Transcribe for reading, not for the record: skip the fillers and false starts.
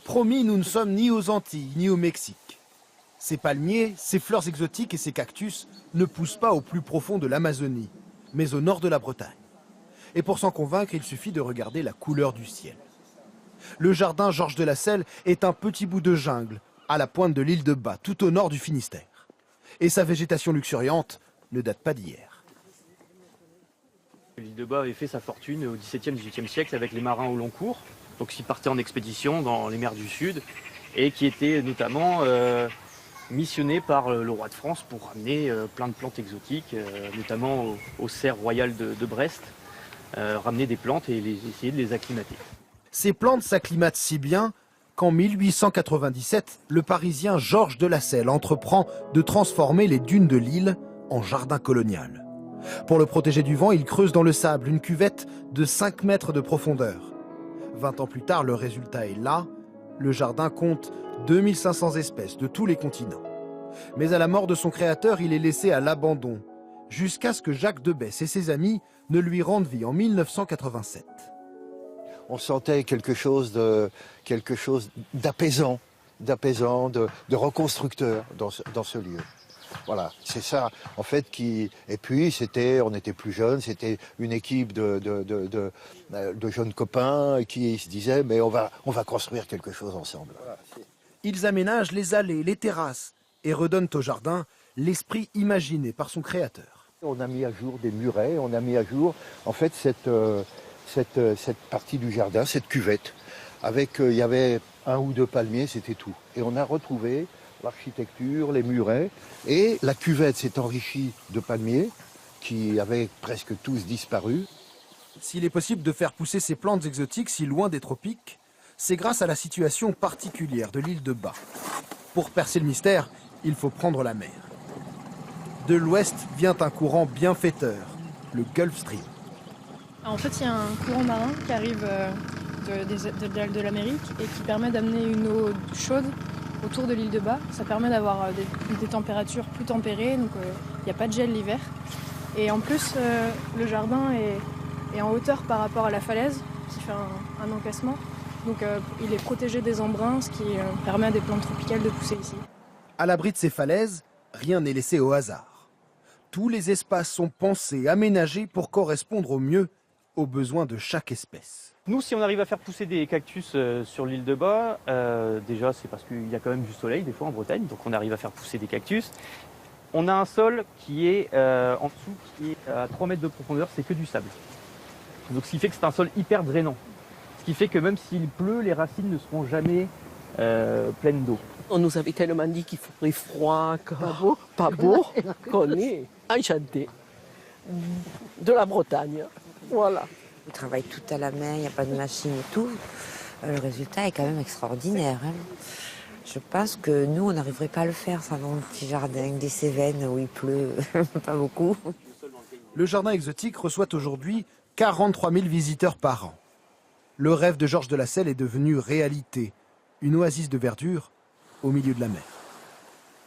Promis, nous ne sommes ni aux Antilles, ni au Mexique. Ces palmiers, ces fleurs exotiques et ces cactus ne poussent pas au plus profond de l'Amazonie, mais au nord de la Bretagne. Et pour s'en convaincre, il suffit de regarder la couleur du ciel. Le jardin Georges de Lasselle est un petit bout de jungle, à la pointe de l'île de Bas, tout au nord du Finistère. Et sa végétation luxuriante ne date pas d'hier. L'île de Bas avait fait sa fortune au XVIIe, XVIIIe siècle avec les marins au long cours, donc qui partaient en expédition dans les mers du Sud et qui étaient notamment missionnés par le roi de France pour ramener plein de plantes exotiques, notamment au cerf royal de Brest, ramener des plantes et essayer de les acclimater. Ces plantes s'acclimatent si bien qu'en 1897, le Parisien Georges de Lasselle entreprend de transformer les dunes de l'île en jardin colonial. Pour le protéger du vent, il creuse dans le sable une cuvette de 5 mètres de profondeur. 20 ans plus tard, le résultat est là. Le jardin compte 2500 espèces de tous les continents. Mais à la mort de son créateur, il est laissé à l'abandon, jusqu'à ce que Jacques Debesse et ses amis ne lui rendent vie en 1987. On sentait quelque chose d'apaisant, de reconstructeur dans ce lieu. Voilà, c'est ça en fait qui. Et puis on était plus jeunes, c'était une équipe de jeunes copains qui se disaient mais on va construire quelque chose ensemble. Ils aménagent les allées, les terrasses et redonnent au jardin l'esprit imaginé par son créateur. On a mis à jour des murets, on a mis à jour en fait cette partie du jardin, cette cuvette. Avec il y avait 1 ou 2 palmiers, c'était tout. Et on a retrouvé l'architecture, les murets, et la cuvette s'est enrichie de palmiers qui avaient presque tous disparu. S'il est possible de faire pousser ces plantes exotiques si loin des tropiques, c'est grâce à la situation particulière de l'île de Bas. Pour percer le mystère, il faut prendre la mer. De l'ouest vient un courant bienfaiteur, le Gulf Stream. En fait, il y a un courant marin qui arrive de l'Amérique et qui permet d'amener une eau chaude autour de l'île de Bas. Ça permet d'avoir des températures plus tempérées, donc il n'y a pas de gel l'hiver. Et en plus, le jardin est en hauteur par rapport à la falaise, qui fait un encaissement. Donc il est protégé des embruns, ce qui permet à des plantes tropicales de pousser ici. À l'abri de ces falaises, rien n'est laissé au hasard. Tous les espaces sont pensés, aménagés pour correspondre au mieux aux besoins de chaque espèce. Nous, si on arrive à faire pousser des cactus sur l'île de Bas, déjà c'est parce qu'il y a quand même du soleil des fois en Bretagne, donc on arrive à faire pousser des cactus. On a un sol qui est en dessous, qui est à 3 mètres de profondeur, c'est que du sable. Donc ce qui fait que c'est un sol hyper drainant. Ce qui fait que même s'il pleut, les racines ne seront jamais pleines d'eau. On nous avait tellement dit qu'il ferait froid, pas beau, qu'on est enchanté de la Bretagne. Voilà. On travaille tout à la main, il n'y a pas de machine et tout. Le résultat est quand même extraordinaire. Hein. Je pense que nous, on n'arriverait pas à le faire, ça, dans un petit jardin avec des Cévennes où il pleut pas beaucoup. Le jardin exotique reçoit aujourd'hui 43 000 visiteurs par an. Le rêve de Georges de Lasselle est devenu réalité, une oasis de verdure au milieu de la mer.